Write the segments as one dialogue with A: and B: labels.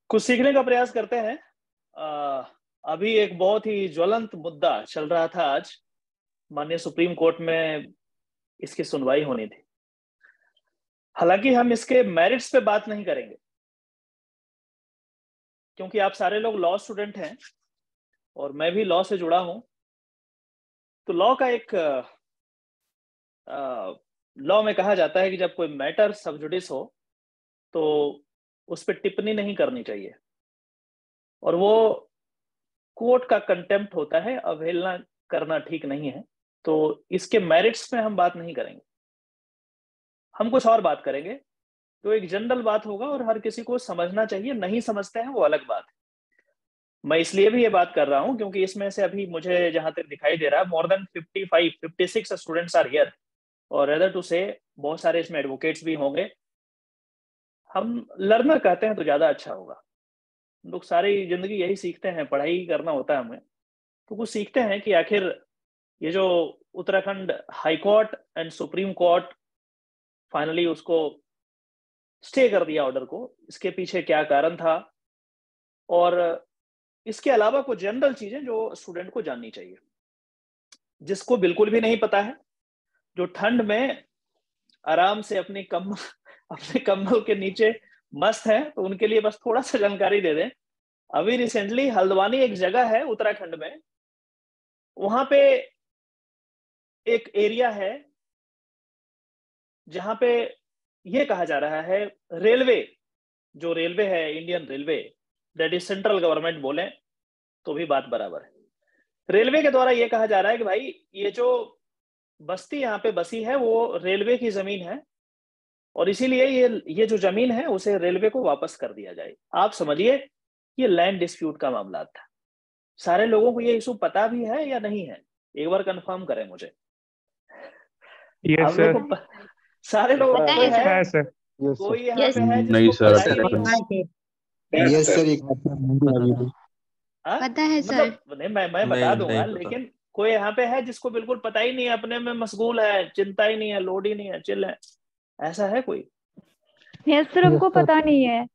A: कुछ सीखने का प्रयास करते हैं। अभी एक बहुत ही ज्वलंत मुद्दा चल रहा था आज, माननीय सुप्रीम कोर्ट में इसकी सुनवाई होनी थी। हालांकि हम इसके मेरिट्स पे बात नहीं करेंगे, क्योंकि आप सारे लोग लॉ स्टूडेंट हैं और मैं भी लॉ से जुड़ा हूं। तो लॉ का एक लॉ में कहा जाता है कि जब कोई मैटर सब जुडिस हो तो उस पर टिप्पणी नहीं करनी चाहिए, और वो कोर्ट का कंटेम्प्ट होता है, अवहेलना करना ठीक नहीं है। तो इसके मेरिट्स में हम बात नहीं करेंगे, हम कुछ और बात करेंगे। तो एक जनरल बात होगा और हर किसी को समझना चाहिए, नहीं समझते हैं वो अलग बात है। मैं इसलिए भी ये बात कर रहा हूं क्योंकि इसमें से अभी मुझे जहां तक दिखाई दे रहा है more than 56 students are here, और अदर टू से बहुत सारे इसमें एडवोकेट्स भी होंगे। हम लर्नर कहते हैं तो ज्यादा अच्छा होगा। लोग सारी जिंदगी यही सीखते हैं, पढ़ाई करना होता है हमें, तो कुछ सीखते हैं कि आखिर ये जो Uttarakhand high court and supreme court finally उसको स्टे कर दिया ऑर्डर को, इसके पीछे क्या कारण था, और इसके अलावा कुछ जनरल चीजें जो स्टूडेंट को जाननी चाहिए। जिसको बिल्कुल भी नहीं पता है, जो ठंड में आराम से अपने कम्बल के नीचे मस्त है, तो उनके लिए बस थोड़ा सा जानकारी दे दें। अभी रिसेंटली हल्द्वानी एक जगह है उत्तराखंड में, वहां पे एक एरिया है जहां पे यह कहा जा रहा है रेलवे, जो रेलवे है Indian railway, that is central government बोले तो भी बात बराबर है। रेलवे के द्वारा यह कहा जा रहा है कि भाई ये जो बस्ती यहाँ पे बसी है वो रेलवे की जमीन है, और इसीलिए ये जो जमीन है उसे रेलवे को वापस कर दिया जाए। आप समझिए ये लैंड डिस्प्यूट का मामला था। सारे लोगों को ये इशू पता भी है या नहीं है, एक बार कंफर्म करें मुझे।
B: यस
A: आप लोग
B: सर।
A: को सारे लोगों
C: पता
A: को कोई
C: है
A: है,
C: सर।
B: है सर।
D: Yes sir.
A: कोई यहाँ
C: यस
A: पे है
E: नहीं
A: जिसको
E: सर,
A: पता
E: अभी
A: ही
E: तक
A: नहीं हो?
E: नहीं।
D: यस सर, एक बात मैं मानूंगा अभी भी।
A: हाँ?
C: पता है सर।
A: मतलब नहीं, मैं बता
E: नहीं नहीं
A: दूंगा,
E: पता।
A: लेकिन कोई यहाँ पे है जिसको बिल्कुल पता ही नहीं है, अपने में मशगूल है, चिंता ही नहीं है, लोड ही नहीं है, चिल है, ऐसा है कोई?
F: यस सर,
D: यस
F: हमको
D: सर।
F: पता नहीं है।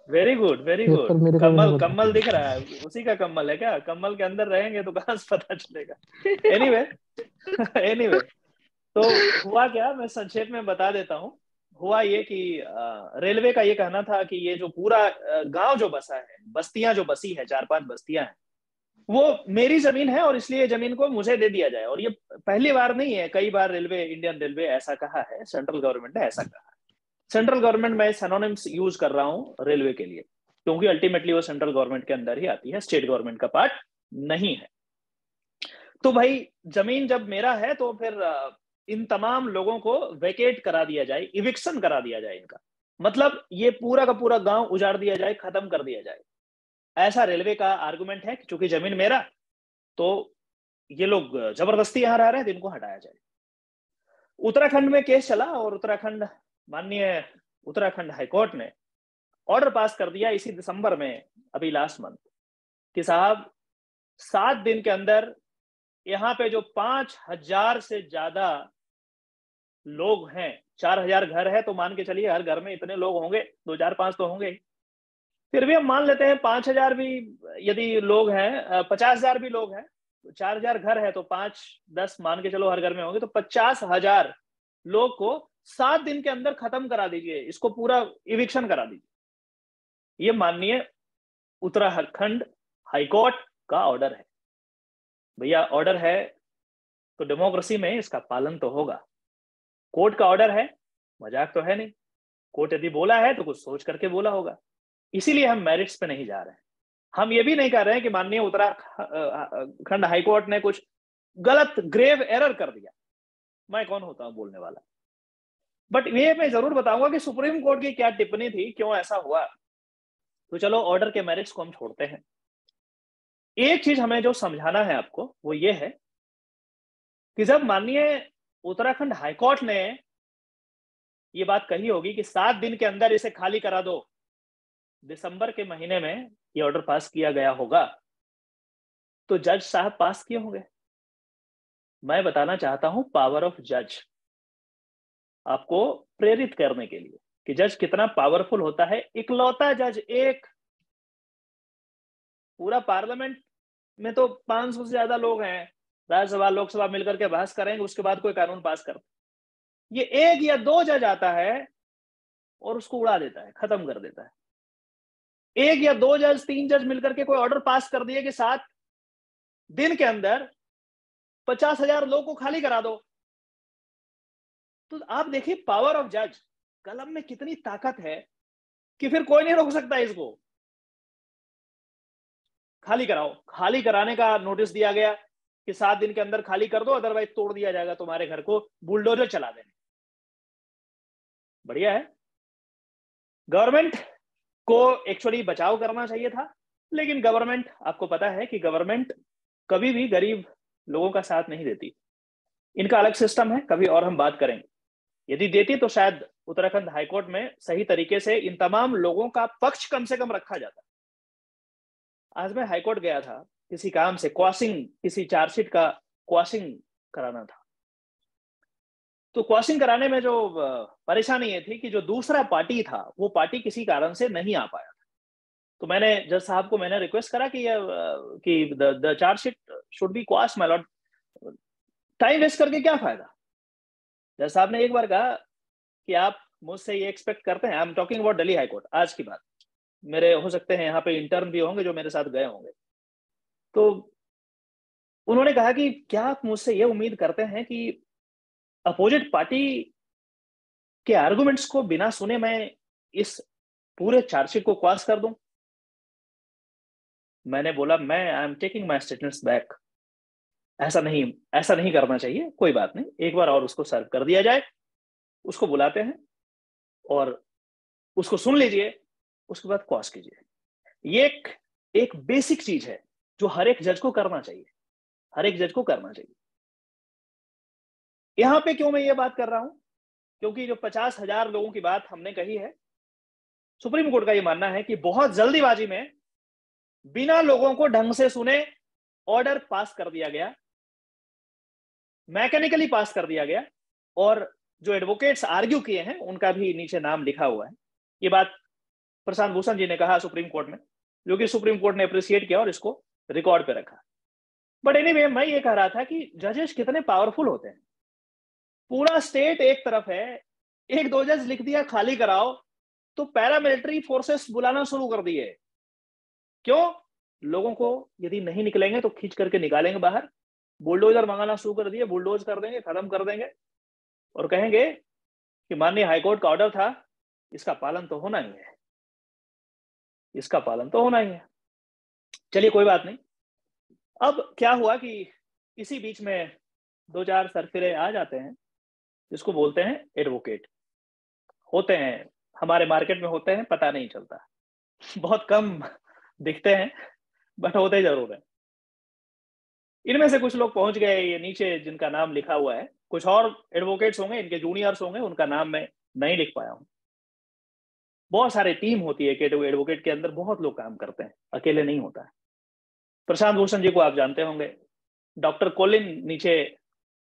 A: Very good, very
D: yes
A: good.
D: Sir, मेरे को भी
A: कम्मल
D: नहीं
A: कम्मल
D: पता।
A: दिख रहा है, उसी का कम्मल है क्या? कम्मल के अंदर रहेंगे तो कहाँ से पता चलेगा? एनीवे एनीवे, तो हुआ क्या, मैं संक्षेप में बता देता हूँ। हुआ ये कि रेलवे का ये कहना था कि ये जो पूरा गांव जो बसा है, बस्तियां जो बसी है, 4-5 बस्तियां हैं, वो मेरी जमीन है, और इसलिए जमीन को मुझे दे दिया जाए। और ये पहली बार नहीं है, कई बार रेलवे, इंडियन रेलवे ऐसा कहा है, सेंट्रल गवर्नमेंट ने ऐसा कहा है। सेंट्रल गवर्नमेंट में सिनोनिम्स यूज कर रहा हूं रेलवे के लिए, क्योंकि अल्टीमेटली वो सेंट्रल गवर्नमेंट के अंदर ही आती है, स्टेट गवर्नमेंट का पार्ट नहीं है। तो भाई जमीन जब मेरा है तो फिर इन तमाम लोगों को वेकेट करा दिया जाए, इविक्शन करा दिया जाए इनका, मतलब ये पूरा का पूरा गांव उजाड़ दिया जाए, खत्म कर दिया जाए। ऐसा रेलवे का आर्गुमेंट है कि चूंकि जमीन मेरा, तो ये लोग जबरदस्ती यहां रह रहे हैं तो इनको हटाया जाए। उत्तराखंड में केस चला, और माननीय उत्तराखंड हाईकोर्ट ने ऑर्डर पास कर दिया इसी दिसंबर में, अभी लास्ट मंथ, कि साहब 7 दिन के अंदर यहाँ पे जो 5,000 से ज्यादा लोग हैं, 4,000 घर है, तो मान के चलिए हर घर में इतने लोग होंगे, 2-4-5 तो होंगे। फिर भी हम मान लेते हैं 5,000 भी यदि लोग हैं, 50,000 भी लोग हैं, तो 4,000 घर है तो 5-10 मान के चलो हर घर में होंगे, तो 50,000 लोग को 7 दिन के अंदर खत्म करा दीजिए, इसको पूरा इविक्शन करा दीजिए। ये माननीय उत्तराखंड हाईकोर्ट का ऑर्डर है। भैया ऑर्डर है तो डेमोक्रेसी में इसका पालन तो होगा। कोर्ट का ऑर्डर है, मजाक तो है नहीं। कोर्ट यदि बोला है तो कुछ सोच करके बोला होगा, इसीलिए हम मेरिट्स पे नहीं जा रहे हैं। हम ये भी नहीं कर रहे हैं कि माननीय उत्तराखंड हाईकोर्ट ने कुछ गलत ग्रेव एरर कर दिया, मैं कौन होता हूं बोलने वाला। बट ये मैं जरूर बताऊंगा कि सुप्रीम कोर्ट की क्या टिप्पणी थी, क्यों ऐसा हुआ। तो चलो ऑर्डर के मेरिट्स को हम छोड़ते हैं। एक चीज हमें जो समझाना है आपको वो ये है कि जब माननीय उत्तराखंड हाईकोर्ट ने ये बात कही होगी कि 7 दिन के अंदर इसे खाली करा दो, दिसंबर के महीने में ये ऑर्डर पास किया गया होगा, तो जज साहब पास किए होंगे। मैं बताना चाहता हूं पावर ऑफ जज, आपको प्रेरित करने के लिए कि जज कितना पावरफुल होता है। इकलौता जज, एक पूरा पार्लियामेंट में तो 500 से ज्यादा लोग हैं, राज्यसभा लोकसभा मिलकर के बहस करेंगे, उसके बाद कोई कानून पास करते। ये 1 या 2 जज आता है और उसको उड़ा देता है, खत्म कर देता है। 1 या 2 जज, 3 जज मिलकर के कोई ऑर्डर पास कर दिए कि 7 दिन के अंदर 50,000 लोगों को खाली करा दो। तो आप देखिए पावर ऑफ जज, कलम में कितनी ताकत है कि फिर कोई नहीं रोक सकता इसको। खाली कराओ, खाली कराने का नोटिस दिया गया कि 7 दिन के अंदर खाली कर दो, अदरवाइज तोड़ दिया जाएगा तुम्हारे घर को, बुलडोजर चला देंगे। बढ़िया है। गवर्नमेंट को एक्चुअली बचाव करना चाहिए था, लेकिन गवर्नमेंट, आपको पता है कि गवर्नमेंट कभी भी गरीब लोगों का साथ नहीं देती। इनका अलग सिस्टम है, कभी और हम बात करेंगे। यदि देती तो शायद उत्तराखंड हाईकोर्ट में सही तरीके से इन तमाम लोगों का पक्ष कम से कम रखा जाता। आज मैं हाईकोर्ट गया था किसी काम से, क्वाशिंग, किसी चार्जशीट का क्वाशिंग कराना था। तो क्वाशिंग कराने में जो परेशानी ये थी कि जो दूसरा पार्टी था वो पार्टी किसी कारण से नहीं आ पाया था। तो मैंने जज साहब को मैंने रिक्वेस्ट करा कि the chargesheet should be quash my lord, time waste करके क्या फायदा। जज साहब ने एक बार कहा कि आप मुझसे ये एक्सपेक्ट करते हैं, I am talking about Delhi high court, आज की बात, मेरे हो सकते हैं यहाँ पे इंटर्न भी होंगे जो मेरे साथ गए होंगे। तो उन्होंने कहा कि क्या आप मुझसे ये उम्मीद करते हैं कि अपोजिट पार्टी के आर्गुमेंट्स को बिना सुने मैं इस पूरे चार्जशीट को क्वाश कर दूं। मैंने बोला, मैं I am taking my statements back, ऐसा नहीं करना चाहिए, कोई बात नहीं, एक बार और उसको सर्व कर दिया जाए, उसको बुलाते हैं और उसको सुन लीजिए, उसके बाद क्वाश कीजिए। ये एक बेसिक चीज है जो हर एक जज को करना चाहिए, हर एक जज को करना चाहिए। यहां पे क्यों मैं ये बात कर रहा हूं, क्योंकि जो 50,000 लोगों की बात हमने कही है, सुप्रीम कोर्ट का ये मानना है कि बहुत जल्दीबाजी में बिना लोगों को ढंग से सुने ऑर्डर पास कर दिया गया, मैकेनिकली पास कर दिया गया, और जो एडवोकेट्स आर्ग्यू किए हैं उनका भी नीचे नाम लिखा हुआ है। ये बात प्रशांत भूषण जी ने कहा सुप्रीम कोर्ट में, जो कि सुप्रीम कोर्ट ने अप्रिशिएट किया और इसको रिकॉर्ड पे रखा। बट एनीवे, मैं ये कह रहा था कि जजेस कितने पावरफुल होते हैं। पूरा स्टेट एक तरफ है, 1-2 जज लिख दिया खाली कराओ, तो पैरामिलिट्री फोर्सेस बुलाना शुरू कर दिए। क्यों? लोगों को यदि नहीं निकलेंगे तो खींच करके निकालेंगे बाहर, बुलडोजर मंगाना शुरू कर दिए, बुलडोज कर देंगे, खत्म कर देंगे, और कहेंगे कि माननीय हाईकोर्ट का ऑर्डर था, इसका पालन तो होना ही है, इसका पालन तो होना ही है। चलिए कोई बात नहीं। अब क्या हुआ कि इसी बीच में 2-4 सरफिरे आ जाते हैं, जिसको बोलते हैं एडवोकेट। होते हैं हमारे मार्केट में, होते हैं, पता नहीं चलता, बहुत कम दिखते हैं, बट होते जरूर है। इनमें से कुछ लोग पहुंच गए ये नीचे जिनका नाम लिखा हुआ है, कुछ और एडवोकेट्स होंगे, इनके जूनियर्स होंगे, उनका नाम मैं नहीं लिख पाया हूं। बहुत सारे टीम होती है कि एडवोकेट के अंदर बहुत लोग काम करते हैं, अकेले नहीं होता है। प्रशांत भूषण जी को आप जानते होंगे, डॉक्टर कोलिन नीचे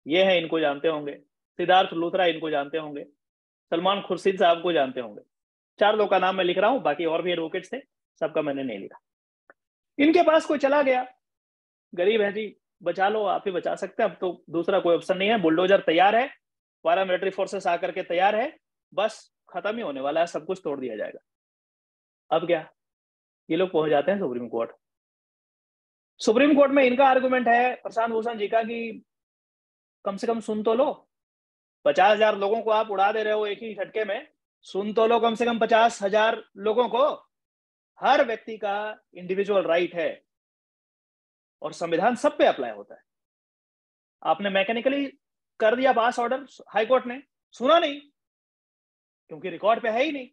A: ये है, इनको जानते होंगे, सिद्धार्थ लूथरा इनको जानते होंगे, सलमान खुर्शीद साहब को जानते होंगे। 4 लोग का नाम मैं लिख रहा हूं, बाकी और भी एडवोकेट्स थे, सबका मैंने नहीं लिखा। इनके पास कोई चला गया, गरीब है जी, बचा लो, आप ही बचा सकते हैं, अब तो दूसरा कोई ऑप्शन नहीं है, बुलडोजर तैयार है, पैरामिलिट्री फोर्सेस आकर के तैयार है, बस खत्म ही होने वाला है, सब कुछ तोड़ दिया जाएगा। अब क्या? ये लोग पहुंच जाते हैं सुप्रीम कोर्ट। सुप्रीम कोर्ट में इनका आर्गुमेंट है प्रशांत भूषण जी का कि कम से कम सुन तो लो, 50,000 लोगों को आप उड़ा दे रहे हो एक ही झटके में, सुन तो लो कम से कम 50,000 लोगों को। हर व्यक्ति का इंडिविजुअल राइट है और संविधान सब पे अप्लाई होता है। आपने मैकेनिकली कर दिया पास ऑर्डर, हाईकोर्ट ने सुना नहीं, क्योंकि रिकॉर्ड पे है ही नहीं,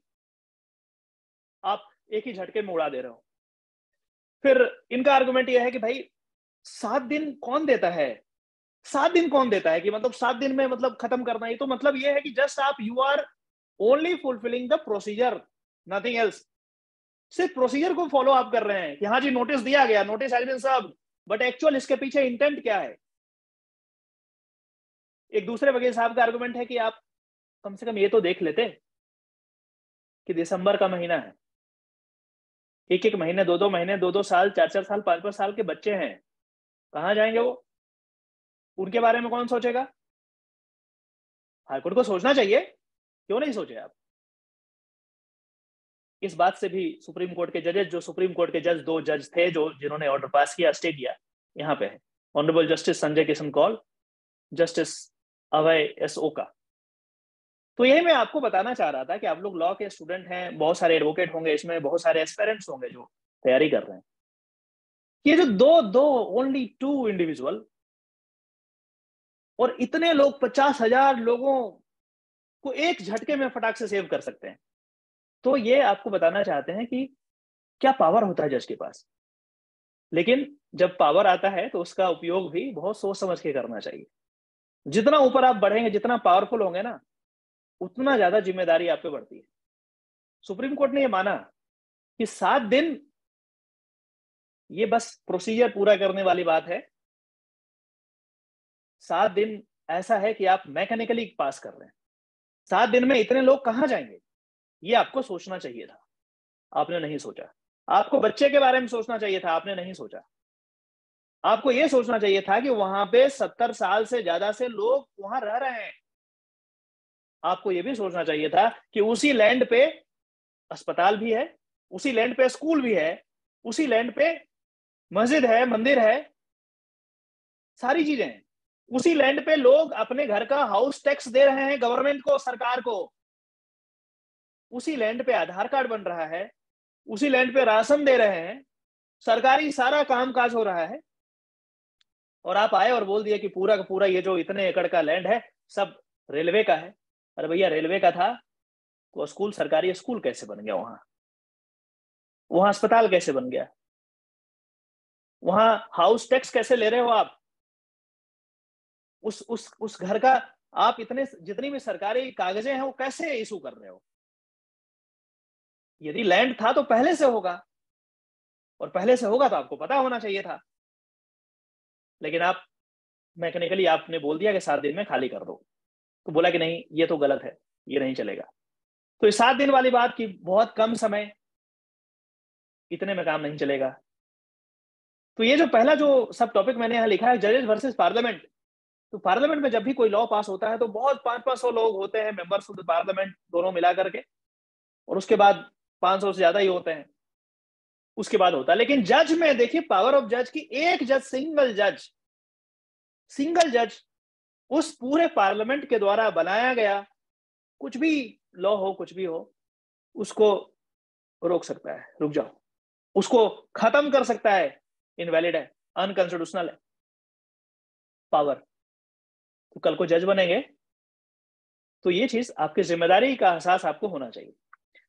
A: आप एक ही झटके में उड़ा दे रहे हो। फिर इनका आर्गुमेंट यह है कि भाई 7 दिन कौन देता है, 7 दिन कौन देता है कि मतलब 7 दिन में मतलब खत्म करना ही, तो मतलब यह है कि जस्ट आप you are only fulfilling the procedure, nothing else. सिर्फ प्रोसीजर को फॉलो अप कर रहे हैं कि हाँ जी नोटिस दिया गया, notice has been served, but actual इसके पीछे इंटेंट क्या है। एक दूसरे वकील साहब का आर्गुमेंट है कि आप कम से कम ये तो देख लेते कि दिसंबर का महीना है, एक एक महीने, 2-2 महीने, 2-2 साल, 4-4 साल, 5-5 साल के बच्चे हैं, कहाँ जाएंगे वो? उनके बारे में कौन सोचेगा? हाईकोर्ट को सोचना चाहिए, क्यों नहीं सोचे आप? इस बात से भी सुप्रीम कोर्ट के जजेस, जो सुप्रीम कोर्ट के जज, 2 जज थे जो जिन्होंने ऑर्डर पास किया, स्टे किया, यहाँ पे है, honourable justice Sanjay Kishan Kaul, justice Abhay S Oka. तो यही मैं आपको बताना चाह रहा था कि आप लोग लॉ के स्टूडेंट हैं, बहुत सारे एडवोकेट होंगे इसमें, बहुत सारे एस्पिरेंट्स होंगे जो तैयारी कर रहे हैं। ये जो दो ओनली 2 इंडिविजुअल और इतने लोग, 50,000 लोगों को एक झटके में फटाक से सेव कर सकते हैं, तो ये आपको बताना चाहते हैं कि क्या पावर होता है जज के पास। लेकिन जब पावर आता है तो उसका उपयोग भी बहुत सोच समझ के करना चाहिए। जितना ऊपर आप बढ़ेंगे, जितना पावरफुल होंगे ना, उतना ज्यादा जिम्मेदारी आप पे बढ़ती है। सुप्रीम कोर्ट ने यह माना कि 7 दिन ये बस प्रोसीजर पूरा करने वाली बात है। 7 दिन ऐसा है कि आप मैकेनिकली पास कर रहे हैं। 7 दिन में इतने लोग कहां जाएंगे, ये आपको सोचना चाहिए था, आपने नहीं सोचा। आपको बच्चे के बारे में सोचना चाहिए था, आपने नहीं सोचा। आपको यह सोचना चाहिए था कि वहां पे 70 साल से ज्यादा से लोग वहां रह रहे हैं। आपको यह भी सोचना चाहिए था कि उसी लैंड पे अस्पताल भी है, उसी लैंड पे स्कूल भी है, उसी लैंड पे मस्जिद है, मंदिर है, सारी चीजें हैं। उसी लैंड पे लोग अपने घर का हाउस टैक्स दे रहे हैं गवर्नमेंट को, सरकार को। उसी लैंड पे आधार कार्ड बन रहा है, उसी लैंड पे राशन दे रहे हैं, सरकारी सारा कामकाज हो रहा है। और आप आए और बोल दिए कि पूरा का पूरा ये जो इतने एकड़ का लैंड है सब रेलवे का है। अरे भैया, रेलवे का था तो स्कूल, सरकारी स्कूल कैसे बन गया वहां? वहां अस्पताल कैसे बन गया? वहां हाउस टैक्स कैसे ले रहे हो आप? उस घर का आप इतने, जितनी भी सरकारी कागजें हैं वो कैसे इशू कर रहे हो? यदि लैंड था तो पहले से होगा, और पहले से होगा तो आपको पता होना चाहिए था। लेकिन आप मैकेनिकली आपने बोल दिया कि 7 दिन में खाली कर दो, तो बोला कि नहीं ये तो गलत है, ये नहीं चलेगा। तो इस 7 दिन वाली बात की बहुत कम समय, इतने में काम नहीं चलेगा। तो ये जो पहला जो सब टॉपिक मैंने यहाँ लिखा है, जजेस वर्सेस पार्लियामेंट। तो पार्लियामेंट में जब भी कोई लॉ पास होता है तो बहुत 500-500 लोग होते हैं, मेंबर्स ऑफ द पार्लियामेंट, दोनों मिला करके, और उसके बाद 500 से ज्यादा ही होते हैं, उसके बाद होता है। लेकिन जज में देखिए पावर ऑफ जज की, एक जज, सिंगल जज उस पूरे पार्लियामेंट के द्वारा बनाया गया कुछ भी लॉ हो, कुछ भी हो, उसको रोक सकता है, रुक जाओ, उसको खत्म कर सकता है, इनवैलिड है, अनकॉन्स्टिट्यूशनल है पावर। तो कल को जज बनेंगे तो ये चीज, आपकी जिम्मेदारी का एहसास आपको होना चाहिए।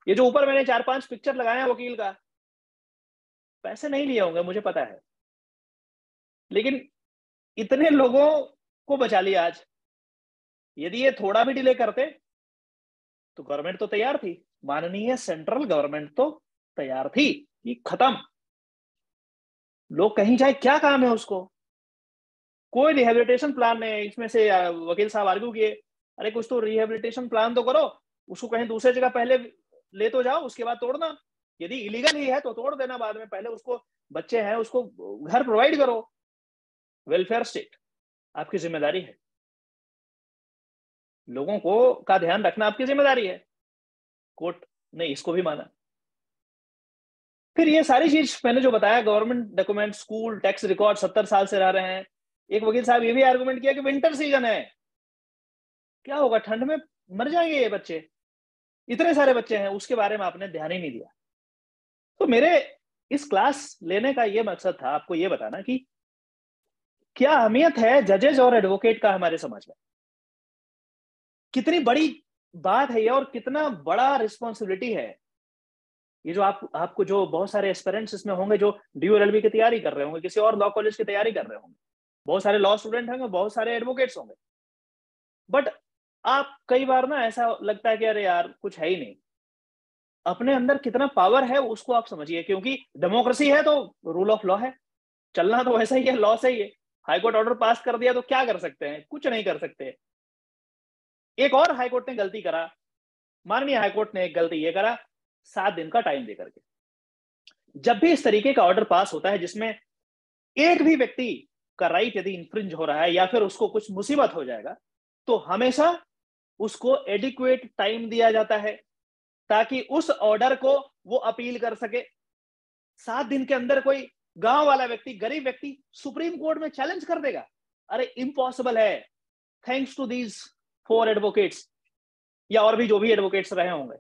A: ये जो ऊपर मैंने 4-5 पिक्चर लगाए हैं वकील का, पैसे नहीं लिए होंगे मुझे पता है, लेकिन इतने लोगों को बचा लिया आज। यदि ये थोड़ा भी डिले करते तो गवर्नमेंट तो तैयार थी, माननीय सेंट्रल गवर्नमेंट तो तैयार थी कि खत्म, लोग कहीं जाए, क्या काम है उसको? कोई रिहेबिलिटेशन प्लान नहीं। इसमें से वकील साहब आर्ग्यू किए, अरे कुछ तो रिहेबिलिटेशन प्लान तो करो, उसको कहीं दूसरे जगह पहले ले तो जाओ, उसके बाद तोड़ना। यदि इलीगल ही है तो तोड़ देना बाद में, पहले उसको, बच्चे हैं उसको घर प्रोवाइड करो। वेलफेयर स्टेट आपकी जिम्मेदारी है, लोगों को का ध्यान रखना आपकी जिम्मेदारी है। कोर्ट ने इसको भी माना। फिर ये सारी चीज मैंने जो बताया, government document, school, tax record, 70 साल से रह रहे हैं। एक वकील साहब ये भी आर्गुमेंट किया कि विंटर सीजन है, क्या होगा, ठंड में मर जाएंगे ये बच्चे, इतने सारे बच्चे हैं, उसके बारे में आपने ध्यान ही नहीं दिया। तो मेरे इस क्लास लेने का ये मकसद था, आपको ये बताना कि क्या अहमियत है जजेस और एडवोकेट का हमारे समाज में, कितनी बड़ी बात है ये, और कितना बड़ा रिस्पॉन्सिबिलिटी है ये। जो आपको जो बहुत सारे एस्पिरेंट्स इसमें होंगे जो DOLB की तैयारी कर रहे होंगे, किसी और लॉ कॉलेज की तैयारी कर रहे होंगे, बहुत सारे लॉ स्टूडेंट होंगे, बहुत सारे एडवोकेट्स होंगे, बट आप कई बार ना ऐसा लगता है कि अरे यार कुछ है ही नहीं। अपने अंदर कितना पावर है उसको आप समझिए, क्योंकि डेमोक्रेसी है तो रूल ऑफ लॉ है, चलना तो वैसा ही है, लॉ से ही है। हाईकोर्ट ऑर्डर पास कर दिया तो क्या कर सकते हैं? कुछ नहीं कर सकते। एक और हाईकोर्ट ने गलती करा, माननीय हाईकोर्ट ने एक गलती ये करा, 7 दिन का टाइम दे करके। जब भी इस तरीके का ऑर्डर पास होता है जिसमें एक भी व्यक्ति का राइट यदि इन्फ्रिंज हो रहा है या फिर उसको कुछ मुसीबत हो जाएगा, तो हमेशा उसको एडिक्वेट टाइम दिया जाता है ताकि उस ऑर्डर को वो अपील कर सके। 7 दिन के अंदर कोई गांव वाला व्यक्ति, गरीब व्यक्ति सुप्रीम कोर्ट में चैलेंज कर देगा? अरे इम्पॉसिबल है। थैंक्स टू दीज 4 एडवोकेट्स या और भी जो भी एडवोकेट्स रहे होंगे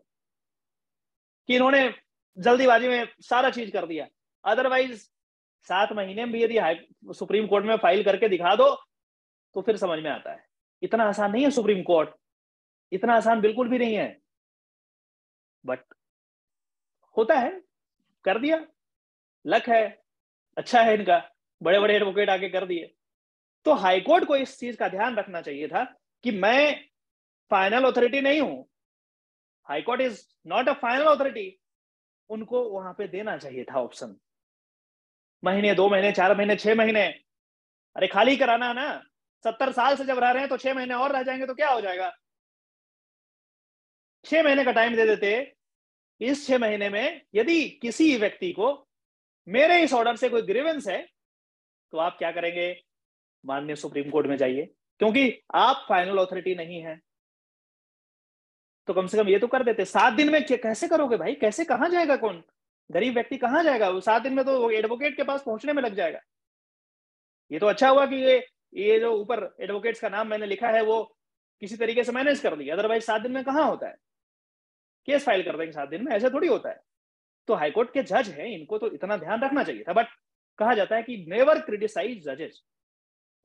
A: कि इन्होंने जल्दीबाजी में सारा चीज कर दिया। अदरवाइज 7 महीने में भी यदि सुप्रीम कोर्ट में फाइल करके दिखा दो तो फिर समझ में आता है। इतना आसान नहीं है सुप्रीम कोर्ट, इतना आसान बिल्कुल भी नहीं है, बट होता है, कर दिया, लक है, अच्छा है इनका, बड़े बड़े एडवोकेट आके कर दिए। तो हाईकोर्ट को इस चीज का ध्यान रखना चाहिए था कि मैं फाइनल अथॉरिटी नहीं हूं, high court is not a final authority. उनको वहां पे देना चाहिए था ऑप्शन, महीने, 2 महीने, 4 महीने, 6 महीने। अरे खाली कराना है ना, 70 साल से जब रह रहे हैं तो 6 महीने और रह जाएंगे तो क्या हो जाएगा? 6 महीने का टाइम दे देते। इस 6 महीने में यदि किसी व्यक्ति को मेरे इस ऑर्डर से कोई ग्रीवेंस है तो आप क्या करेंगे? माननीय सुप्रीम कोर्ट में जाइए, क्योंकि आप फाइनल अथॉरिटी नहीं है। तो कम से कम ये तो कर देते। 7 दिन में कैसे करोगे भाई? कैसे, कहां जाएगा? कौन गरीब व्यक्ति कहां जाएगा? वो 7 दिन में तो एडवोकेट के पास पहुंचने में लग जाएगा। ये तो अच्छा हुआ कि ये जो ऊपर एडवोकेट्स का नाम मैंने लिखा है वो किसी तरीके से मैनेज कर दिया, अदरवाइज 7 दिन में कहां होता है? केस फाइल कर देंगे 7 दिन में, ऐसे थोड़ी होता है। तो हाईकोर्ट के जज हैं, इनको तो इतना ध्यान रखना चाहिए था। बट कहा जाता है कि नेवर क्रिटिसाइज जजेस।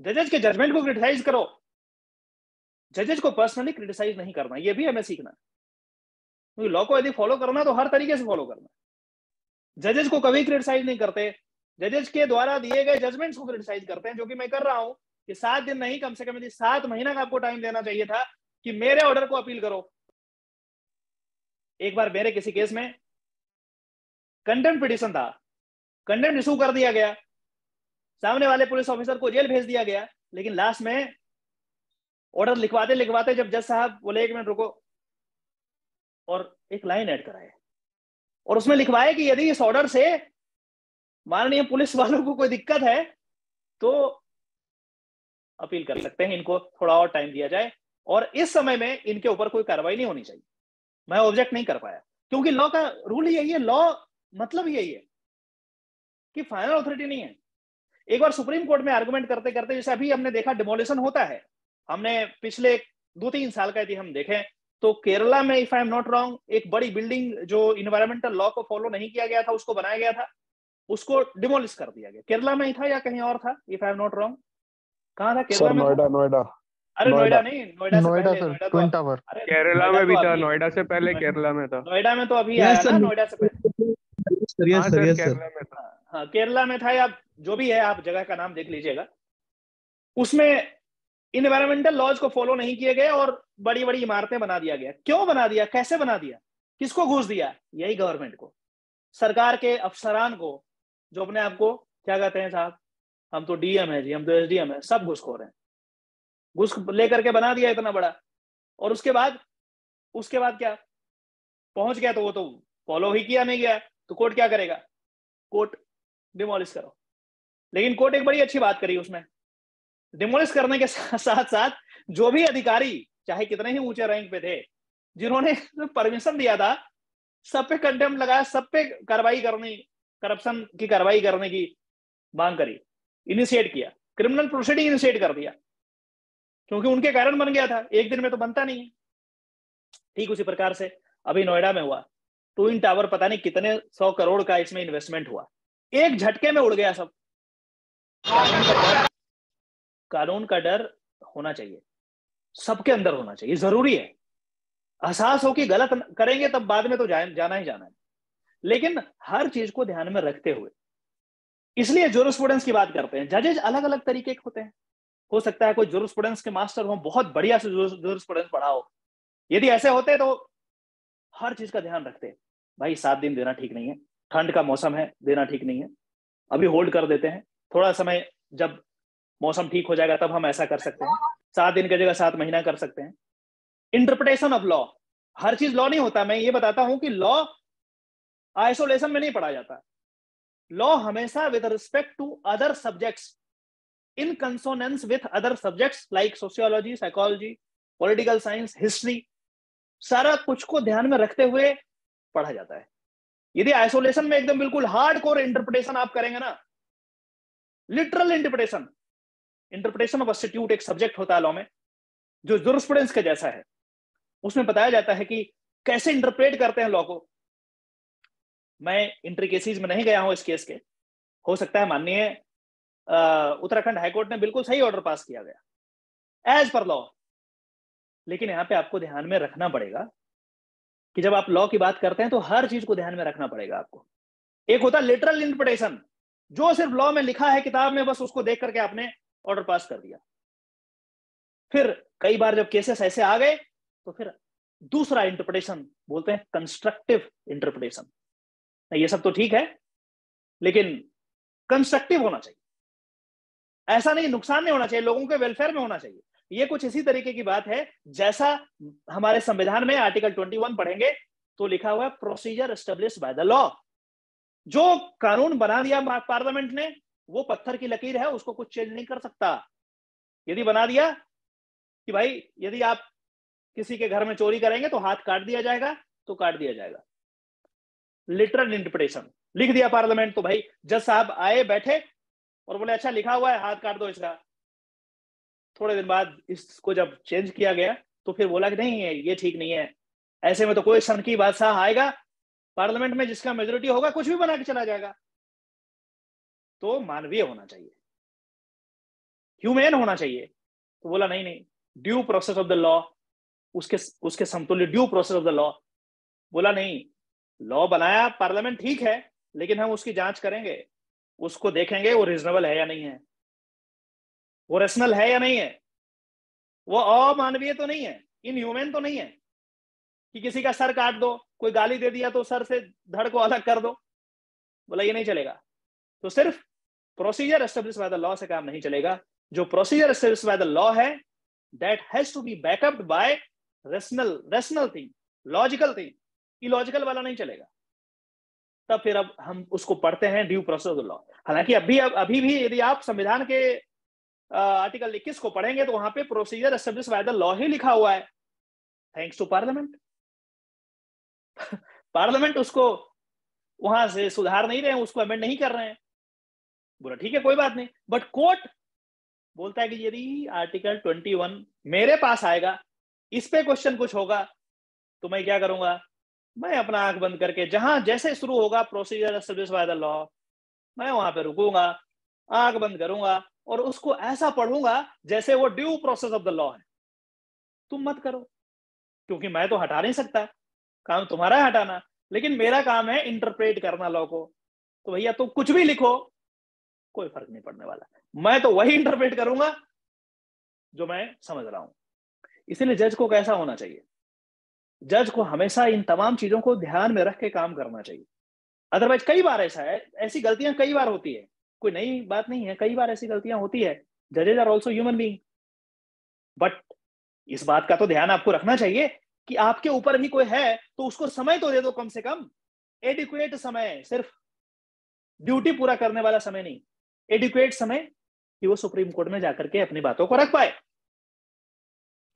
A: जजेस के जजमेंट को क्रिटिसाइज करो, जजेस को पर्सनली क्रिटिसाइज नहीं करना। ये भी हमें सीखना है, क्योंकि लॉ को यदि फॉलो करना तो हर तरीके से फॉलो करना। जजेस को कभी क्रिटिसाइज नहीं करते, जजेस के द्वारा दिए गए जजमेंट्स को क्रिटिसाइज करते हैं, जो कि मैं कर रहा हूं कि 7 दिन नहीं, कम से कम यदि 7 महीना का आपको टाइम देना चाहिए था कि मेरे ऑर्डर को अपील करो। एक बार मेरे किसी केस में कंटेम्प्ट पिटीशन था, कंटेम्प्ट इशू कर दिया गया, सामने वाले पुलिस ऑफिसर को जेल भेज दिया गया, लेकिन लास्ट में ऑर्डर लिखवाते लिखवाते जब जज साहब बोले 1 मिनट रुको, और एक लाइन ऐड कराए और उसमें लिखवाए कि यदि इस ऑर्डर से माननीय पुलिस वालों को कोई दिक्कत है तो अपील कर सकते हैं, इनको थोड़ा और टाइम दिया जाए और इस समय में इनके ऊपर कोई कार्रवाई नहीं होनी चाहिए। मैं ऑब्जेक्ट नहीं कर पाया, क्योंकि लॉ का रूल यही है, लॉ मतलब यही है कि फाइनल अथॉरिटी नहीं है। एक बार सुप्रीम कोर्ट में आर्गुमेंट करते करते, जैसे अभी हमने देखा डिमोलिशन होता है, हमने पिछले 2-3 साल का यदि हम देखें तो केरला में, if I am not wrong, एक बड़ी बिल्डिंग जो इन्वायरमेंटल लॉ को फॉलो नहीं किया गया था, उसको बनाया गया था, उसको डिमोलिश कर दिया गया। केरला में ही था या कहीं और था, if I am not wrong? कहाँ था? केरला में
D: नोएडा, नोएडा।
A: अरे नोएडा नहीं, नोएडा से
B: नोएडा
A: पहले,
B: सर,
A: नोएडा तो
B: ट्विन टावर।
A: अरे
C: केरला
A: नोएडा
C: में भी
A: तो
C: था,
A: अभी,
C: नोएडा से पहले केरला में था।
A: नोएडा में तो अभी आया ना, नोएडा से पहले।
C: हाँ सर, केरला में था।
A: हाँ केरला में था, या जो भी है, आप जगह का नाम देख लीजिएगा। उसमें इन्वायरमेंटल लॉज को फॉलो नहीं किए गए और बड़ी बड़ी इमारतें बना दिया गया। क्यों बना दिया? कैसे बना दिया? किसको घूस दिया? यही गवर्नमेंट को, सरकार के अफसरान को, जो अपने आप को क्या कहते हैं, साहब हम तो डीएम है जी, हम तो एसडीएम है, सब घुसखोर हैं। घुस लेकर के बना दिया इतना बड़ा, और उसके बाद क्या पहुंच गया तो वो तो फॉलो ही किया नहीं गया, तो कोर्ट क्या करेगा? कोर्ट डिमोलिश करो। लेकिन कोर्ट एक बड़ी अच्छी बात करी उसमें, डिमोलिश करने के साथ साथ जो भी अधिकारी, चाहे कितने ही ऊंचे रैंक पे थे, जिन्होंने परमिशन दिया था, सब पे कंटेम्प्ट लगाया, सब पे कार्रवाई करनी, करप्शन की कार्रवाई करने की मांग करी, इनिशिएट किया, क्रिमिनल प्रोसीडिंग इनिशिएट कर दिया, क्योंकि उनके कारण बन गया था। एक दिन में तो बनता नहीं है। ठीक उसी प्रकार से अभी नोएडा में हुआ, ट्विन टावर, पता नहीं कितने 100 करोड़ का इसमें इन्वेस्टमेंट हुआ, एक झटके में उड़ गया सब। कानून का डर होना चाहिए, सबके अंदर होना चाहिए, जरूरी है। एहसास हो कि गलत करेंगे तब बाद में तो जाना ही जाना है, लेकिन हर चीज को ध्यान में रखते हुए। इसलिए ज्यूरिस्प्रूडेंस की बात करते हैं। जजेज अलग अलग तरीके के होते हैं। हो सकता है कोई ज्यूरिस्प्रूडेंस के मास्टर हो, बहुत बढ़िया से ज्यूरिस्प्रूडेंस पढ़ाओ, यदि ऐसे होते तो हर चीज का ध्यान रखते। भाई 7 दिन देना ठीक नहीं है, ठंड का मौसम है, देना ठीक नहीं है, अभी होल्ड कर देते हैं, थोड़ा समय जब मौसम ठीक हो जाएगा तब हम ऐसा कर सकते हैं। 7 दिन की जगह 7 महीना कर सकते हैं। इंटरप्रिटेशन ऑफ लॉ, हर चीज लॉ नहीं होता। मैं ये बताता हूं कि लॉ आइसोलेशन में नहीं पढ़ा जाता। लॉ हमेशा with respect to other subjects in consonance with other subjects like sociology, psychology, political science, history, सारा कुछ को ध्यान में रखते हुए पढ़ा जाता है। यदि आइसोलेशन में एकदम बिल्कुल हार्ड कोर इंटरप्रिटेशन आप करेंगे ना, लिटरल इंटरप्रिटेशन ऑफ सब्स्टिट्यूट एक सब्जेक्ट होता है लॉ में जो जूरिस्प्रूडेंस के जैसा है, उसमें बताया जाता है कि कैसे इंटरप्रेट करते हैं लॉ को। मैं इंट्रिकेसीज में नहीं गया हूं इस केस के, हो सकता है माननीय उत्तराखंड हाईकोर्ट ने बिल्कुल सही ऑर्डर पास किया गया एज पर लॉ, लेकिन यहां पे आपको ध्यान में रखना पड़ेगा कि जब आप लॉ की बात करते हैं तो हर चीज को ध्यान में रखना पड़ेगा आपको। एक होता है लिटरल इंटरप्रिटेशन, जो सिर्फ लॉ में लिखा है किताब में, बस उसको देख करके आपने ऑर्डर पास कर दिया। फिर कई बार जब केसेस ऐसे आ गए तो फिर दूसरा इंटरप्रिटेशन बोलते हैं कंस्ट्रक्टिव इंटरप्रिटेशन। ये सब तो ठीक है, लेकिन कंस्ट्रक्टिव होना चाहिए, ऐसा नहीं नुकसान नहीं होना चाहिए, लोगों के वेलफेयर में होना चाहिए। ये कुछ इसी तरीके की बात है जैसा हमारे संविधान में आर्टिकल 21 पढ़ेंगे तो लिखा हुआ है procedure established by the law. जो कानून बना दिया पार्लियामेंट ने वो पत्थर की लकीर है, उसको कुछ चेंज नहीं कर सकता। यदि बना दिया कि भाई यदि आप किसी के घर में चोरी करेंगे तो हाथ काट दिया जाएगा, तो काट दिया जाएगा। लिटरल इंटरप्रिटेशन लिख दिया पार्लियामेंट तो भाई जज साहब आए बैठे और बोले अच्छा लिखा हुआ है हाथ काट दो इसका। थोड़े दिन बाद इसको जब चेंज किया गया तो फिर बोला कि नहीं है ये ठीक नहीं है। ऐसे में तो कोई सन की बादशाह आएगा पार्लियामेंट में जिसका मेजोरिटी होगा कुछ भी बना के चला जाएगा। तो मानवीय होना चाहिए, ह्यूमैन होना चाहिए। तो बोला नहीं नहीं, due process of the law, उसके समतुल्य due process of the law. बोला नहीं, लॉ बनाया पार्लियामेंट ठीक है, लेकिन हम उसकी जांच करेंगे, उसको देखेंगे वो रीजनेबल है या नहीं है, वो रेशनल है या नहीं है, वो अमानवीय तो नहीं है, इनह्यूमन तो नहीं है कि किसी का सर काट दो, कोई गाली दे दिया तो सर से धड़ को अलग कर दो। बोला ये नहीं चलेगा। तो सिर्फ procedure established by the law से काम नहीं चलेगा। जो procedure established by the law है that has to be backed up by rational thing, logical thing. Illogical वाला नहीं चलेगा। तब फिर अब हम उसको पढ़ते हैं due process of the law. हालांकि अभी भी यदि आप संविधान के आर्टिकल 21 को पढ़ेंगे तो वहां पे procedure established by the law ही लिखा हुआ है, थैंक्स टू पार्लियामेंट। पार्लियामेंट उसको वहां से सुधार नहीं रहे हैं, उसको अमेंड नहीं कर रहे हैं। बोला ठीक है कोई बात नहीं, बट कोर्ट बोलता है कि यदि आर्टिकल 21 मेरे पास आएगा, इस पे क्वेश्चन कुछ होगा, तो मैं क्या करूंगा, मैं अपना आंख बंद करके जहां जैसे शुरू होगा procedure established by the law, मैं वहां पे रुकूंगा, आंख बंद करूंगा और उसको ऐसा पढ़ूंगा जैसे वो due process of the law है। तुम मत करो, क्योंकि मैं तो हटा नहीं सकता, काम तुम्हारा है हटाना, लेकिन मेरा काम है इंटरप्रेट करना लॉ को। तो भैया तुम कुछ भी लिखो, कोई फर्क नहीं पड़ने वाला, मैं तो वही इंटरप्रेट करूंगा जो मैं समझ रहा हूं। इसीलिए जज को कैसा होना चाहिए, जज को हमेशा इन तमाम चीजों को ध्यान में रख के काम करना चाहिए। अदरवाइज कई बार ऐसा है, ऐसी गलतियां कई बार होती है, कोई नई बात नहीं है, कई बार ऐसी गलतियां होती है। जजेज are also human being. But इस बात का तो ध्यान आपको रखना चाहिए कि आपके ऊपर भी कोई है तो उसको समय तो दे दो, कम से कम एडिक्वेट समय, सिर्फ ड्यूटी पूरा करने वाला समय नहीं, एडिक्वेट समय कि वो सुप्रीम कोर्ट में जाकर के अपनी बातों को रख पाए।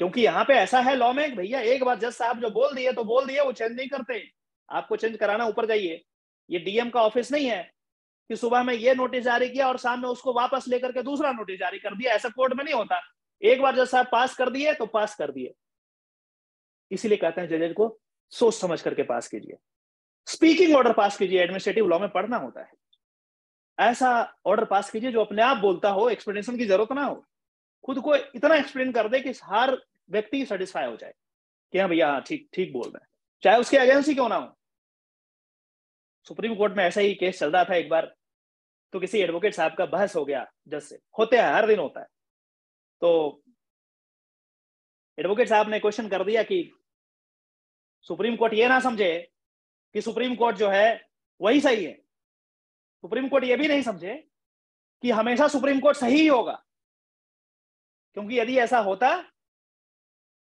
A: क्योंकि यहां पे ऐसा है लॉ में भैया, एक बार जज साहब जो बोल दिए तो बोल दिए, वो चेंज नहीं करते। आपको चेंज कराना ऊपर जाइए। ये डीएम का ऑफिस नहीं है कि सुबह में ये नोटिस जारी किया और शाम में उसको वापस लेकर के दूसरा नोटिस जारी कर दिया। ऐसा कोर्ट में नहीं होता। एक बार जज साहब पास कर दिए तो पास कर दिए। इसीलिए कहते हैं जजेज को सोच समझ करके पास कीजिए। स्पीकिंग ऑर्डर पास कीजिए, एडमिनिस्ट्रेटिव लॉ में पढ़ना होता है। ऐसा ऑर्डर पास कीजिए जो अपने आप बोलता हो, एक्सप्लेनेशन की जरूरत ना हो, खुद को इतना एक्सप्लेन कर दे कि हर व्यक्ति सेटिस्फाई हो जाए कि हाँ भैया ठीक ठीक बोल रहे हैं, चाहे उसकी एजेंसी क्यों ना हो। सुप्रीम कोर्ट में ऐसा ही केस चल रहा था एक बार, तो किसी एडवोकेट साहब का बहस हो गया जज से, होते हैं हर दिन होता है। तो एडवोकेट साहब ने क्वेश्चन कर दिया कि सुप्रीम कोर्ट ये ना समझे कि सुप्रीम कोर्ट जो है वही सही है, सुप्रीम कोर्ट ये भी नहीं समझे कि हमेशा सुप्रीम कोर्ट सही ही होगा, क्योंकि यदि ऐसा होता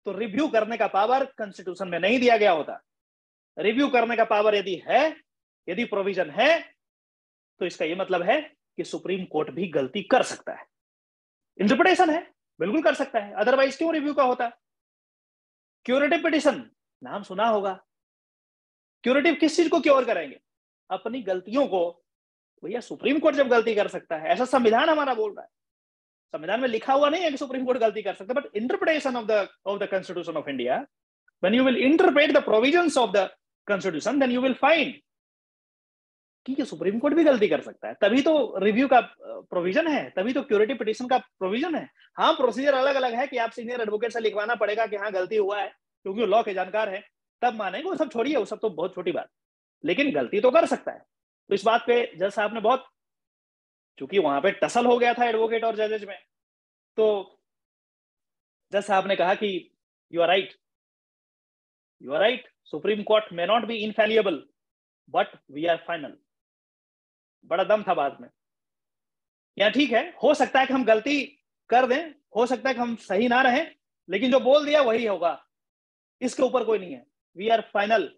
A: तो रिव्यू करने का पावर कॉन्स्टिट्यूशन में नहीं दिया गया होता। रिव्यू करने का पावर यदि है, यदि प्रोविजन है, तो इसका ये मतलब है कि सुप्रीम कोर्ट भी गलती कर सकता है। इंटरप्रिटेशन है, बिल्कुल कर सकता है, अदरवाइज क्यों रिव्यू का होता? क्यूरेटिव पिटिशन नाम सुना होगा। क्यूरेटिव किस चीज को क्योर करेंगे? अपनी गलतियों को। भैया सुप्रीम कोर्ट जब गलती कर सकता है, ऐसा संविधान हमारा बोल रहा है, संविधान में लिखा हुआ नहीं है कि सुप्रीम कोर्ट गलती कर सकता है, but interpretation of the constitution of India, when you will interpret the provisions of the constitution, then you will find कि सुप्रीम कोर्ट भी गलती कर सकता है। तभी तो रिव्यू का प्रोविजन है, तभी तो क्यूरेटिव पिटिशन का प्रोविजन है। हाँ, प्रोसीजर अलग अलग है कि आप सीनियर एडवोकेट से लिखवाना पड़ेगा कि हाँ गलती हुआ है, क्योंकि वो लॉ के जानकार है, तब मानेंगे। वो सब छोड़िए, वो सब तो बहुत छोटी बात, लेकिन गलती तो कर सकता है। तो इस बात पे जज साहब ने बहुत, चूंकि वहां पे टसल हो गया था एडवोकेट और जजेज में, तो जज साहब ने कहा कि you are right, you are right, supreme court may not be infallible but we are final. बड़ा दम था बात में। या ठीक है, हो सकता है कि हम गलती कर दें, हो सकता है कि हम सही ना रहें, लेकिन जो बोल दिया वही होगा, इसके ऊपर कोई नहीं है। We are final.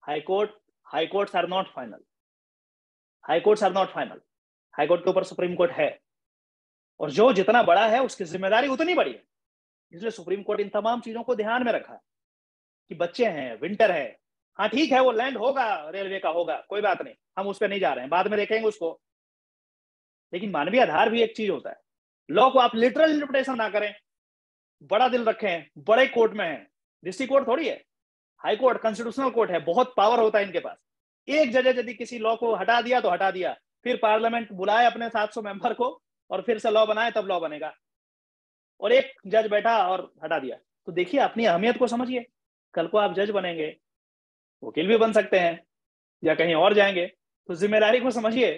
A: High courts are not final, high courts are not final. High court के ऊपर सुप्रीम कोर्ट है, और जो जितना बड़ा है उसकी जिम्मेदारी उतनी बड़ी है। इसलिए सुप्रीम कोर्ट इन तमाम चीजों को ध्यान में रखा कि बच्चे हैं, विंटर है, हाँ ठीक है, वो लैंड होगा, रेलवे का होगा, कोई बात नहीं, हम उस पर नहीं जा रहे हैं, बाद में देखेंगे उसको। लेकिन मानवीय आधार भी एक चीज होता है। लॉ को आप लिटरल इंटरप्रिटेशन ना करें, बड़ा दिल रखें, बड़े कोर्ट में है, डिस्ट्रिक्ट कोर्ट थोड़ी है, हाई कोर्ट कॉन्स्टिट्यूशनल कोर्ट है, बहुत पावर होता है इनके पास। एक जज यदि किसी लॉ को हटा दिया तो हटा दिया, फिर पार्लियामेंट बुलाए अपने 700 मेंबर को और फिर से लॉ बनाए, तब लॉ बनेगा। और एक जज बैठा और हटा दिया, तो देखिए अपनी अहमियत को समझिए। कल को आप जज बनेंगे, वकील भी बन सकते हैं, या कहीं और जाएंगे, तो जिम्मेदारी को समझिए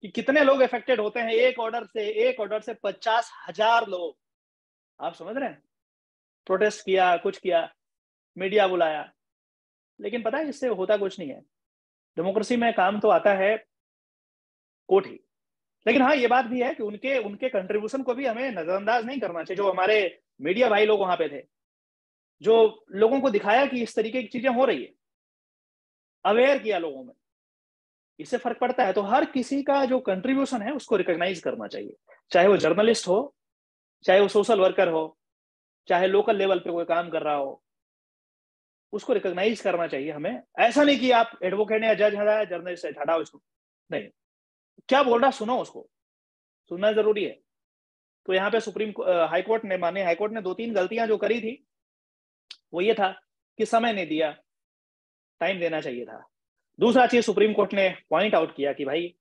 A: कि कितने लोग इफेक्टेड होते हैं एक ऑर्डर से 50,000 लोग। आप समझ रहे हैं? प्रोटेस्ट किया, कुछ किया, मीडिया बुलाया, लेकिन पता है इससे होता कुछ नहीं है। डेमोक्रेसी में काम तो आता है कोर्ट ही, लेकिन हाँ ये बात भी है कि उनके कंट्रीब्यूशन को भी हमें नजरअंदाज नहीं करना चाहिए। जो हमारे मीडिया भाई लोग वहां पे थे, जो लोगों को दिखाया कि इस तरीके की चीजें हो रही है, अवेयर किया लोगों में, इससे फर्क पड़ता है। तो हर किसी का जो कंट्रीब्यूशन है उसको रिकॉग्नाइज करना चाहिए, चाहे वो जर्नलिस्ट हो, चाहे वो सोशल वर्कर हो, चाहे लोकल लेवल पे कोई काम कर रहा हो, उसको रिकॉग्नाइज करना चाहिए हमें। ऐसा नहीं कि आप एडवोकेट या जज हटाया, जर्नलिस्ट हटाओ इसको, नहीं, क्या बोल रहा सुनो, उसको सुनना जरूरी है। तो यहाँ पे हाईकोर्ट ने 2-3 गलतियां जो करी थी, वो ये था कि समय नहीं दिया, टाइम देना चाहिए था। दूसरा चीज सुप्रीम कोर्ट ने पॉइंट आउट किया कि भाई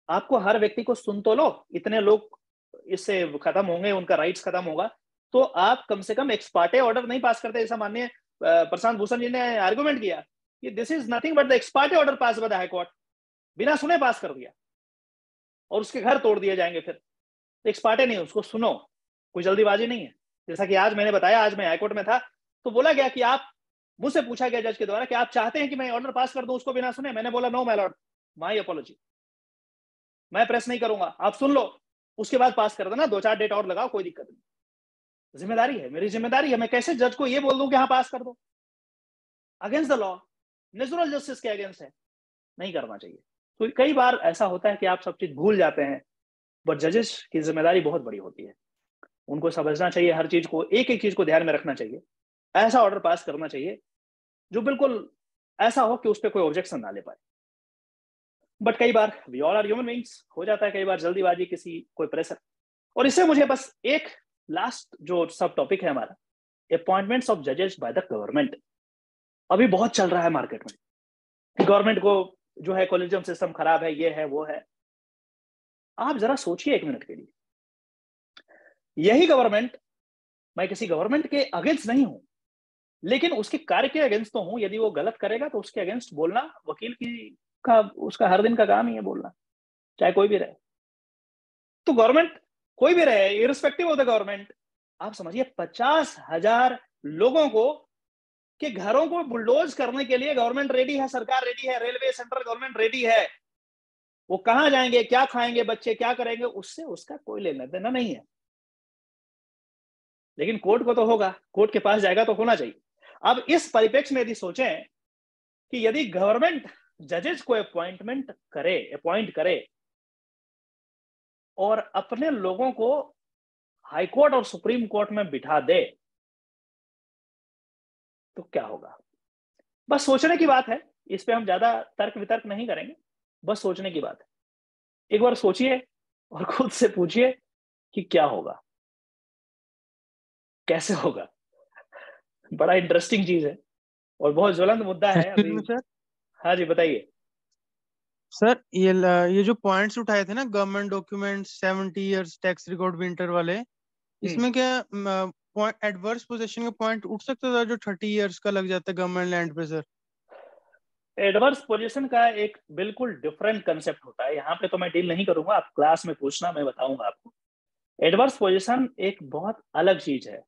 A: आपको हर व्यक्ति को सुन तो लो, इतने लोग इससे खत्म होंगे, उनका राइट्स खत्म होगा, तो आप कम से कम एक्सपार्टे ऑर्डर नहीं पास करते। जैसा माननीय प्रशांत भूषण जी ने आर्गुमेंट किया कि this is nothing but the ex parte order pass by the high court, बिना सुने पास कर दिया और उसके घर तोड़ दिए जाएंगे। फिर एक्सपार्टे नहीं, उसको सुनो, कोई जल्दीबाजी नहीं है। जैसा कि आज मैंने बताया, आज मैं हाईकोर्ट में था, तो बोला गया कि आप, मुझसे पूछा गया जज के द्वारा कि आप चाहते हैं कि मैं ऑर्डर पास कर दूं उसको बिना सुने। मैंने बोला no my lord, my apology, मैं प्रेस नहीं करूंगा, आप सुन लो, उसके बाद पास कर देना, 2-4 डेट और लगाओ, कोई दिक्कत नहीं। जिम्मेदारी है, मेरी जिम्मेदारी है। मैं कैसे जज को ये बोल दूं कि हाँ पास कर दो? Against the law, natural justice के अगेंस्ट है, नहीं करना चाहिए। तो कई बार ऐसा होता है कि आप सब चीज भूल जाते हैं, बट जजेस की जिम्मेदारी बहुत बड़ी होती है। उनको समझना चाहिए, हर चीज को, एक एक चीज को ध्यान में रखना चाहिए, ऐसा ऑर्डर पास करना चाहिए जो बिल्कुल ऐसा हो कि उस पर कोई ऑब्जेक्शन ना ले पाए। बट कई बार we all are human beings, हो जाता है कई बार जल्दीबाजी, किसी कोई प्रेशर। और इससे मुझे बस एक लास्ट जो सब टॉपिक है हमारा, अपॉइंटमेंट्स ऑफ जजेस बाय द गवर्नमेंट। अभी बहुत चल रहा है मार्केट में कि गवर्नमेंट को जो है कॉलेजियम सिस्टम खराब है, ये है वो है। आप जरा सोचिए 1 मिनट के लिए, यही गवर्नमेंट, मैं किसी गवर्नमेंट के अगेंस्ट नहीं हूं, लेकिन उसके कार्य के अगेंस्ट तो हूं। यदि वो गलत करेगा तो उसके अगेंस्ट बोलना वकील का उसका हर दिन का काम ही है बोलना, चाहे कोई भी रहे। तो गवर्नमेंट कोई भी रहे, इररिस्पेक्टिव ऑफ द गवर्नमेंट, आप समझिए 50,000 लोगों को के घरों को बुलडोज करने के लिए गवर्नमेंट रेडी है, सरकार रेडी है, रेलवे सेंट्रल गवर्नमेंट रेडी है। वो कहां जाएंगे, क्या खाएंगे बच्चे, क्या करेंगे, उससे उसका कोई लेना देना नहीं है। लेकिन कोर्ट को तो होगा, कोर्ट के पास जाएगा तो होना चाहिए। अब इस परिप्रेक्ष्य में यदि सोचें कि यदि गवर्नमेंट जजेस को अपॉइंट करे और अपने लोगों को हाई कोर्ट और सुप्रीम कोर्ट में बिठा दे तो क्या होगा? बस सोचने की बात है, इस पे हम ज्यादा तर्क वितर्क नहीं करेंगे, बस सोचने की बात है। एक बार सोचिए और खुद से पूछिए कि क्या होगा, कैसे होगा। बड़ा इंटरेस्टिंग चीज है और बहुत ज्वलंत मुद्दा है अभी।
B: सर
A: हाँ जी बताइए।
B: सर ये जो पॉइंट्स उठाए थे ना, government document 70 years tax record winter वाले, इसमें क्या पॉइंट एडवर्स पोजीशन का पॉइंट उठ सकता था जो 30 इयर्स का लग जाता है गवर्नमेंट लैंड पे सर?
A: एडवर्स पोजीशन का एक बिल्कुल डिफरेंट कंसेप्ट होता है, यहाँ पे तो मैं डील नहीं करूंगा, आप क्लास में पूछना, मैं बताऊंगा आपको। एडवर्स पोजीशन एक बहुत अलग चीज है।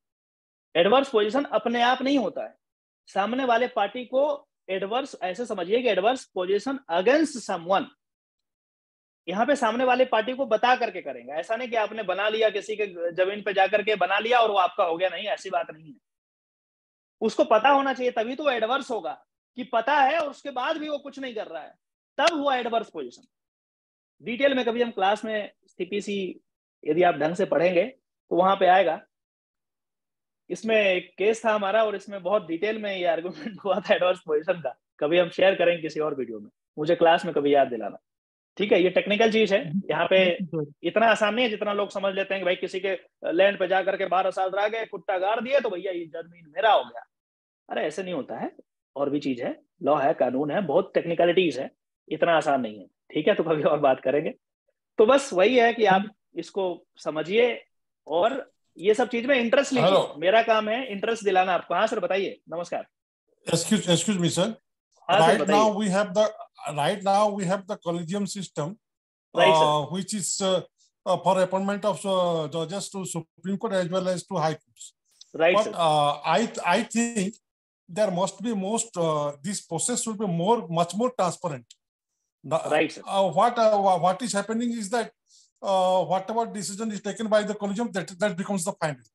A: एडवर्स पोजीशन अपने आप नहीं होता है, सामने वाले पार्टी को एडवर्स, ऐसे समझिए कि एडवर्स पोजीशन अगेंस्ट समवन, यहाँ पे सामने वाले पार्टी को बता करके करेंगे। ऐसा नहीं कि आपने बना लिया, किसी के जमीन पे जाकर के बना लिया और वो आपका हो गया, नहीं, ऐसी बात नहीं है। उसको पता होना चाहिए, तभी तो एडवर्स होगा, कि पता है और उसके बाद भी वो कुछ नहीं कर रहा है, तब हुआ एडवर्स पोजीशन। डिटेल में कभी हम क्लास में सीपीसी यदि आप ढंग से पढ़ेंगे तो वहां पे आएगा। इसमें एक केस था हमारा और इसमें बहुत डिटेल में ये आर्गुमेंट हुआ था एडवर्स पोजीशन का, कभी हम शेयर करेंगे किसी और वीडियो में, मुझे क्लास में कभी याद दिलाना। ठीक है, ये टेक्निकल चीज है, यहाँ पे इतना आसान नहीं है जितना लोग समझ लेते हैं कि भाई किसी के लैंड पे जाकर के 12 साल रह गए, कुट्टा गाड़ दिए तो भैया ये जमीन मेरा हो गया। अरे ऐसे नहीं होता है, और भी चीज है, लॉ है, कानून है, बहुत टेक्निकलिटीज है, इतना आसान नहीं है। ठीक है, तो कभी और बात करेंगे। तो बस वही है कि आप इसको समझिए और ये सब चीज में इंटरेस्ट लीजिए। मेरा काम है इंटरेस्ट दिलाना आपको। हाँ सर बताइए। नमस्कार।
E: Excuse me, sir.
A: हाँ सर
E: Right now
A: बताइए।
E: we have the collegium system,
A: right sir.
E: which is for appointment of judges to Supreme Court as well as to High Courts.
A: Right
E: But
A: sir.
E: I think there must be this process should be much more transparent.
A: Right sir.
E: What is happening is that whatever decision is taken by the collegium, that becomes the final.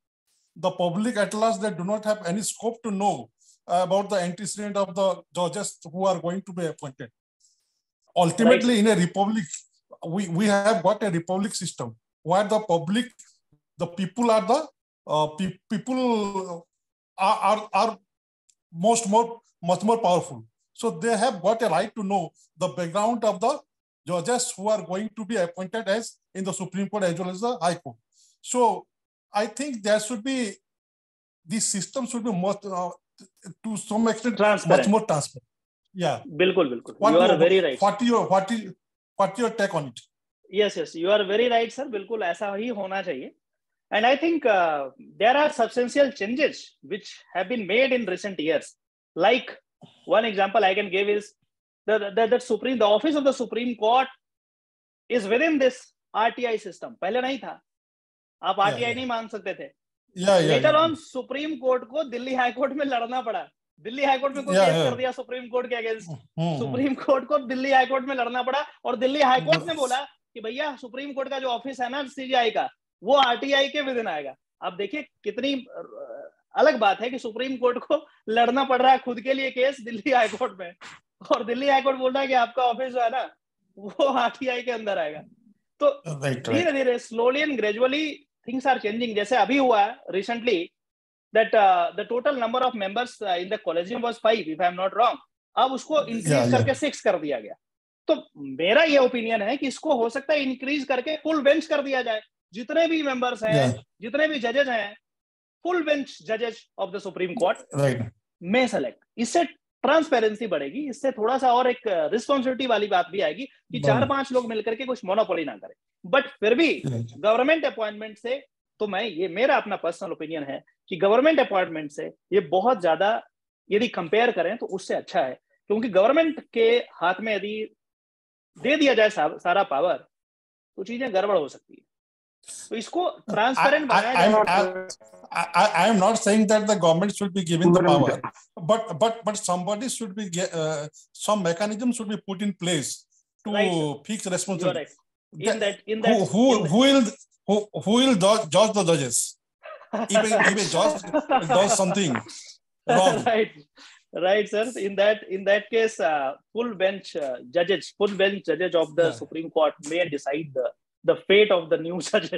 E: The public at large, they do not have any scope to know about the antecedent of the judges who are going to be appointed. Ultimately, in a republic, we have got a republic system where the public, the people are the people are much more powerful. So they have got a right to know the background of the judges who are going to be appointed as in the Supreme Court as well as the High Court. So I think there should be, this system should be much, to some extent, much more transparent. Yeah.
A: बिल्कुल बिल्कुल, you are very right.
E: What your take on it?
A: Yes, you are very right sir, बिल्कुल ऐसा ही होना चाहिए. And I think there are substantial changes which have been made in recent years. Like one example I can give is the office of the Supreme Court is within this RTI system. पहले नहीं था, आप RTI नहीं मांग सकते थे. Later on supreme court को Delhi high court में लड़ना पड़ा. दिल्ली हाई कोर्ट में कोई केस कर दिया सुप्रीम कोर्ट के अगेंस्ट, सुप्रीम कोर्ट को दिल्ली हाई कोर्ट में लड़ना पड़ा और दिल्ली हाई कोर्ट ने बोला कि भैया सुप्रीम कोर्ट का जो ऑफिस है ना सीजीआई का, वो आरटीआई के विदिन आएगा. अब देखिए कितनी अलग बात है कि सुप्रीम कोर्ट को लड़ना पड़ रहा है खुद के लिए केस दिल्ली हाई कोर्ट में, और दिल्ली हाई कोर्ट बोल रहा है कि आपका ऑफिस जो है ना वो आरटीआई के अंदर आएगा. तो धीरे धीरे slowly and gradually things are changing. जैसे अभी हुआ है recently that the total number of members in the collegium was 5 if I am not wrong. अब उसको इंक्रीज करके 6 कर दिया गया. तो मेरा ये ओपिनियन है कि इसको हो सकता है इंक्रीज करके फुल बेंच कर दिया जाए. जितने भी मेंबर्स हैं, जितने भी जजेस हैं, फुल बेंच जजेस ऑफ द सुप्रीम कोर्ट में सेलेक्ट. इससे ट्रांसपेरेंसी बढ़ेगी, इससे थोड़ा सा और एक रिस्पॉन्सिबिलिटी वाली बात भी आएगी कि 4-5 लोग मिलकर के कुछ मोनोपोली ना करें. बट फिर भी गवर्नमेंट अपॉइंटमेंट से, तो ये मेरा अपना पर्सनल ओपिनियन है कि गवर्नमेंट अपॉइंटमेंट से ये बहुत ज्यादा, यदि कंपेयर करें तो उससे अच्छा है. क्योंकि गवर्नमेंट के हाथ में यदि दे दिया जाए सारा पावर तो चीजें गड़बड़ हो सकती है. तो इसको ट्रांसपेरेंट बनाया जाए.
E: I am not saying that the government should be given the power, but somebody should be some mechanism should be put in place to fix responsibility. Who will judge the judges? If a judge does something wrong.
A: Right, sir. In that case, full bench judges of the Supreme Court may decide the fate of the new judges.